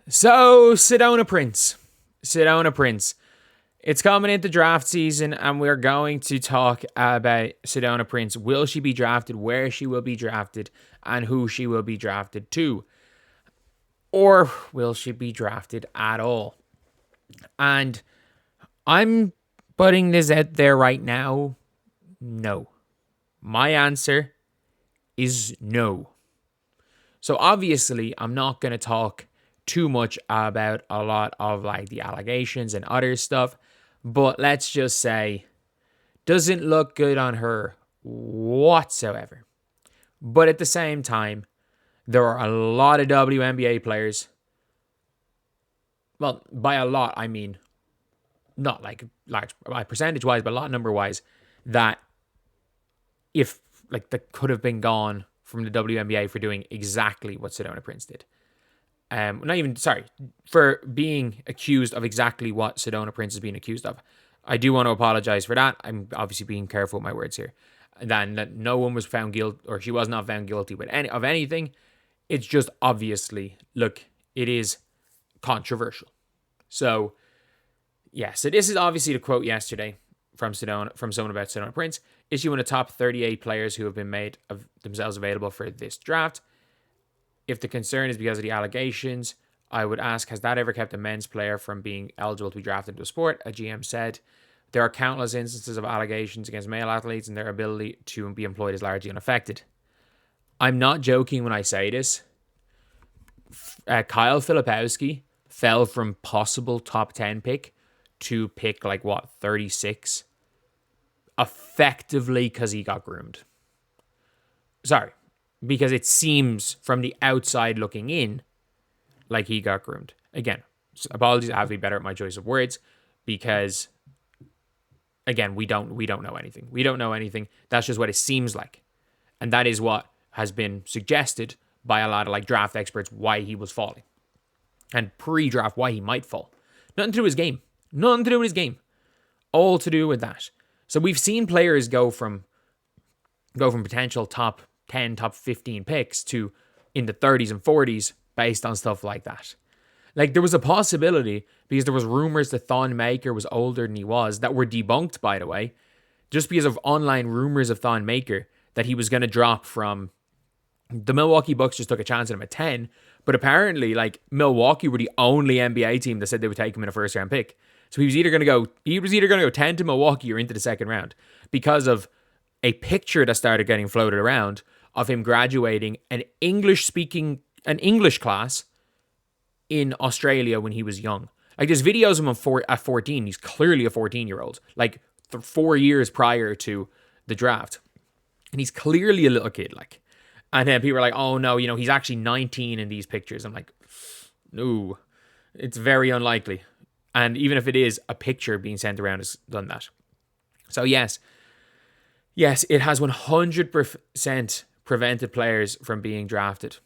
So, Sedona Prince. Sedona Prince. It's coming into draft season, and we're going to talk about Sedona Prince. Will she be drafted, where she will be drafted, and who she will be drafted to? Or will she be drafted at all? And I'm putting this out there right now. No. My answer is no. So obviously, I'm not going to talk too much about a lot of like the allegations and other stuff, but let's just say doesn't look good on her whatsoever. But at the same time, there are a lot of WNBA players. Well, by a lot, I mean not like large by percentage wise, but a lot number wise, that if like that could have been gone from the WNBA for doing exactly what Sedona Prince did. For being accused of exactly what Sedona Prince is being accused of. I do want to apologize for that. I'm obviously being careful with my words here. Then that no one was found guilty, or she was not found guilty with any of anything. It's just obviously, look, it is controversial. So, yeah. So this is obviously the quote yesterday from someone about Sedona Prince. Is she one of the top 38 players who have been made of themselves available for this draft? If the concern is because of the allegations, I would ask, has that ever kept a men's player from being eligible to be drafted into a sport? A GM said, there are countless instances of allegations against male athletes and their ability to be employed is largely unaffected. I'm not joking when I say this. Kyle Filipowski fell from possible top 10 pick to pick 36? Effectively because he got groomed. Sorry. Because it seems from the outside looking in like he got groomed. Again, apologies, I have to be better at my choice of words because, again, we don't know anything. We don't know anything. That's just what it seems like. And that is what has been suggested by a lot of draft experts why he was falling. And pre-draft why he might fall. Nothing to do with his game. Nothing to do with his game. All to do with that. So we've seen players go from potential top 10, top 15 picks to in the 30s and 40s based on stuff like that. There was a possibility, because there was rumors that Thon Maker was older than he was, that were debunked, by the way, just because of online rumors of Thon Maker, that he was going to drop from... The Milwaukee Bucks just took a chance at him at 10, but apparently, Milwaukee were the only NBA team that said they would take him in a first-round pick. So he was either going to go 10 to Milwaukee or into the second round because of a picture that started getting floated around of him graduating an English class in Australia when he was young. There's videos of him at 14. He's clearly a 14-year-old, 4 years prior to the draft. And he's clearly a little kid, And then people are like, oh no, he's actually 19 in these pictures. I'm like, no, it's very unlikely. And even if it is, a picture being sent around has done that. So yes, it has 100% prevented players from being drafted.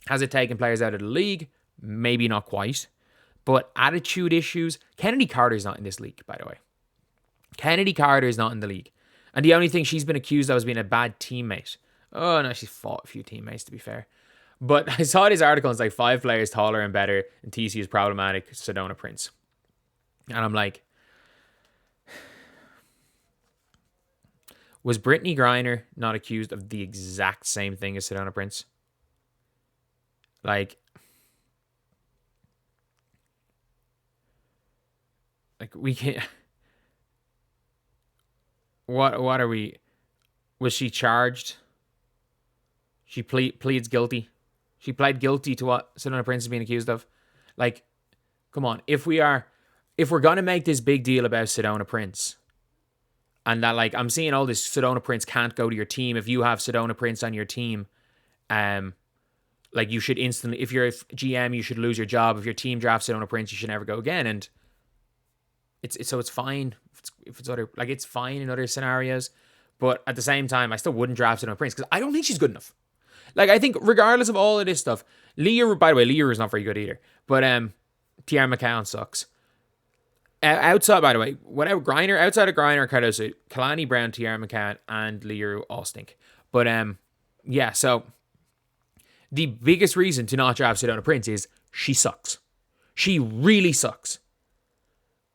Has it taken players out of the league? Maybe not quite. But attitude issues... Kennedy Carter's not in this league, by the way. Kennedy Carter is not in the league. And the only thing she's been accused of is being a bad teammate. Oh, no, she's fought a few teammates, to be fair. But I saw this article, and it's 5 players taller and better, and TC is problematic, Sedona Prince. And I'm like... Was Brittany Griner not accused of the exact same thing as Sedona Prince? We can't... What are we... Was she charged? She pleads guilty. She pled guilty to what Sedona Prince is being accused of. Come on. If we're going to make this big deal about Sedona Prince... And that, I'm seeing all this Sedona Prince can't go to your team. If you have Sedona Prince on your team, you should instantly, if you're a GM, you should lose your job. If your team drafts Sedona Prince, you should never go again. And it's fine. It's fine in other scenarios. But at the same time, I still wouldn't draft Sedona Prince because I don't think she's good enough. I think regardless of all of this stuff, by the way, Lear is not very good either. But Tiara McCown sucks. Outside, by the way, outside of Griner, Cardoso, Kalani Brown, Tiara McCann, and Leroux all stink. But, so the biggest reason to not draft Sedona Prince is she sucks. She really sucks.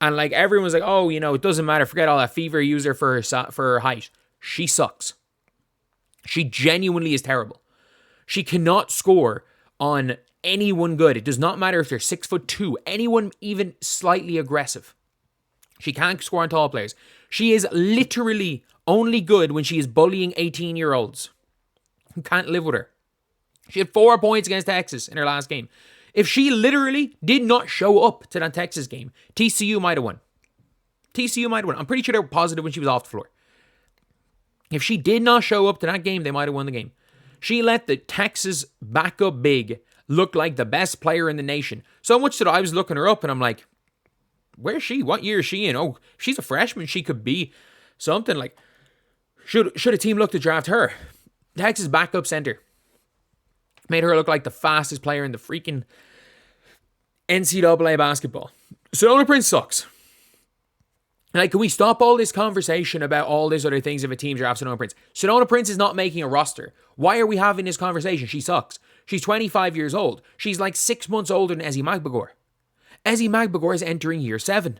And like everyone's like, oh, it doesn't matter. Forget all that. Fever use her for her height. She sucks. She genuinely is terrible. She cannot score on anyone good. It does not matter if they're 6'2", anyone even slightly aggressive. She can't score on tall players. She is literally only good when she is bullying 18-year-olds who can't live with her. She had 4 points against Texas in her last game. If she literally did not show up to that Texas game, TCU might have won. TCU might have won. I'm pretty sure they were positive when she was off the floor. If she did not show up to that game, they might have won the game. She let the Texas backup big look like the best player in the nation. So much that I was looking her up and I'm like, where's she? What year is she in? Oh, she's a freshman. She could be something. Like, should a team look to draft her? Texas backup center. Made her look like the fastest player in the freaking NCAA basketball. Sedona Prince sucks. Like, can we stop all this conversation about all these other things if a team drafts Sedona Prince? Sedona Prince is not making a roster. Why are we having this conversation? She sucks. She's 25 years old. She's like 6 months older than Ezi Magbagor. Ezi Magbagor is entering year 7.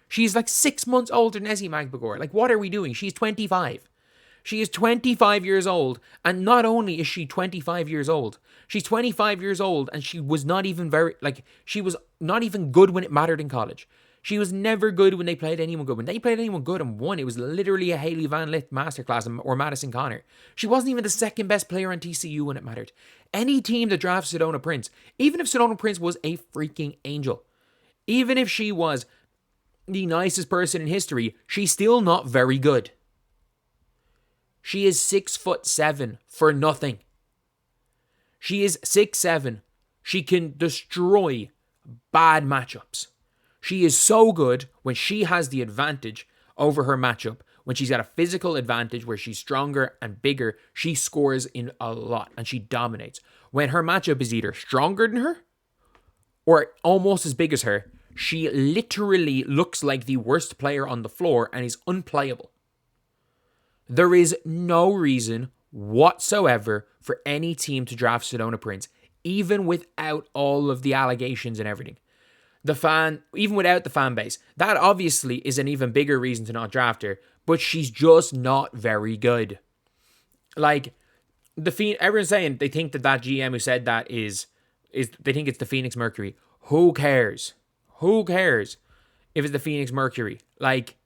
She's like 6 months older than Ezi Magbagor. Like, what are we doing? She's 25. She is 25 years old, and not only is she 25 years old, she's 25 years old, and she was not even she was not even good when it mattered in college. She was never good when they played anyone good. When they played anyone good and won, it was literally a Haley Van Lith masterclass or Madison Connor. She wasn't even the second best player on TCU when it mattered. Any team that drafts Sedona Prince, even if Sedona Prince was a freaking angel, even if she was the nicest person in history, she's still not very good. She is 6'7" for nothing. She is 6'7". She can destroy bad matchups. She is so good when she has the advantage over her matchup. When she's got a physical advantage where she's stronger and bigger, she scores in a lot and she dominates. When her matchup is either stronger than her or almost as big as her, she literally looks like the worst player on the floor and is unplayable. There is no reason whatsoever for any team to draft Sedona Prince, even without all of the allegations and everything. Even without the fan base, that obviously is an even bigger reason to not draft her, but she's just not very good. Like, everyone's saying they think that GM who said that is they think it's the Phoenix Mercury. Who cares? Who cares if it's the Phoenix Mercury? Like,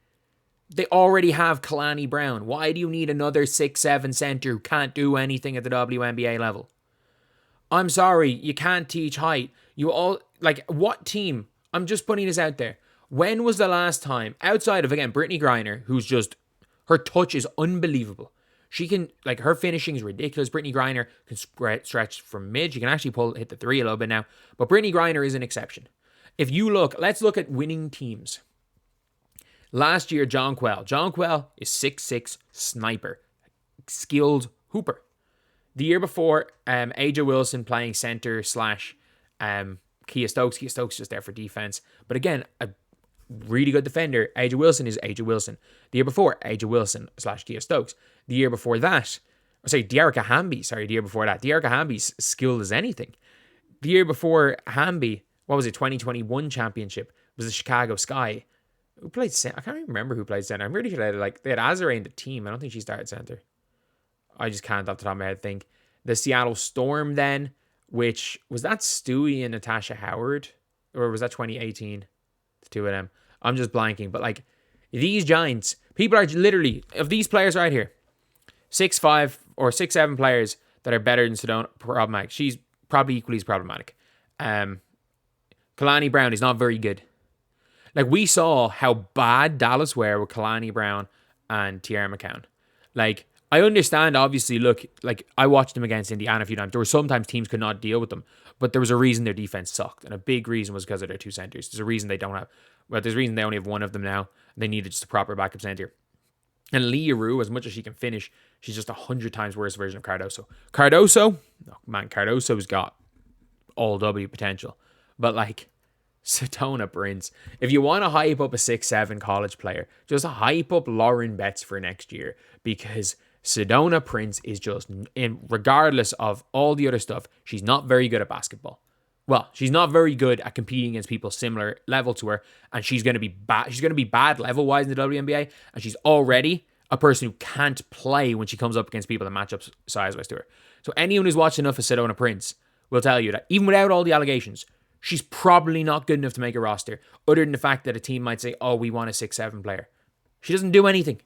they already have Kalani Brown. Why do you need another 6'7" center who can't do anything at the WNBA level? I'm sorry, you can't teach height. What team? I'm just putting this out there. When was the last time, outside of, again, Brittany Griner, who's just, her touch is unbelievable. She can, her finishing is ridiculous. Brittany Griner can stretch from mid. She can actually hit the three a little bit now. But Brittany Griner is an exception. Let's look at winning teams. Last year, John Quell. John Quell is 6'6", sniper, skilled hooper. The year before, AJ Wilson playing center / Kia Stokes. Kia Stokes just there for defense. But again, a really good defender. AJ Wilson is AJ Wilson. The year before, AJ Wilson / Kia Stokes. The year before that, Dearica Hamby. The year before that. Dearica Hamby's skilled as anything. The year before Hamby, 2021 championship, was the Chicago Sky. Who played center? I can't even remember who played center. I'm really sure they had Azare in the team. I don't think she started center. I just can't off the top of my head think. The Seattle Storm then, which was that Stewie and Natasha Howard? Or was that 2018? The two of them. I'm just blanking. But these Giants, people are literally, of these players right here, 6'5" or 6'7" players that are better than Sedona, problematic. She's probably equally as problematic. Kalani Brown is not very good. We saw how bad Dallas were with Kalani Brown and Tiara McCown. I understand, obviously, I watched them against Indiana a few times. There were sometimes teams could not deal with them, but there was a reason their defense sucked, and a big reason was because of their two centers. There's a reason they only have one of them now. They needed just a proper backup center. And Leah Rue, as much as she can finish, she's just 100 times worse version of Cardoso. Cardoso's got all W potential. But Sedona Prince, if you want to hype up a 6'7" college player, just hype up Lauren Betts for next year, because Sedona Prince is just, regardless of all the other stuff, she's not very good at basketball. Well, she's not very good at competing against people similar level to her, and she's going to be bad. She's going to be bad level-wise in the WNBA, and she's already a person who can't play when she comes up against people that match up size-wise to her. So anyone who's watched enough of Sedona Prince will tell you that even without all the allegations, she's probably not good enough to make a roster, other than the fact that a team might say, oh, we want a 6'7" player. She doesn't do anything.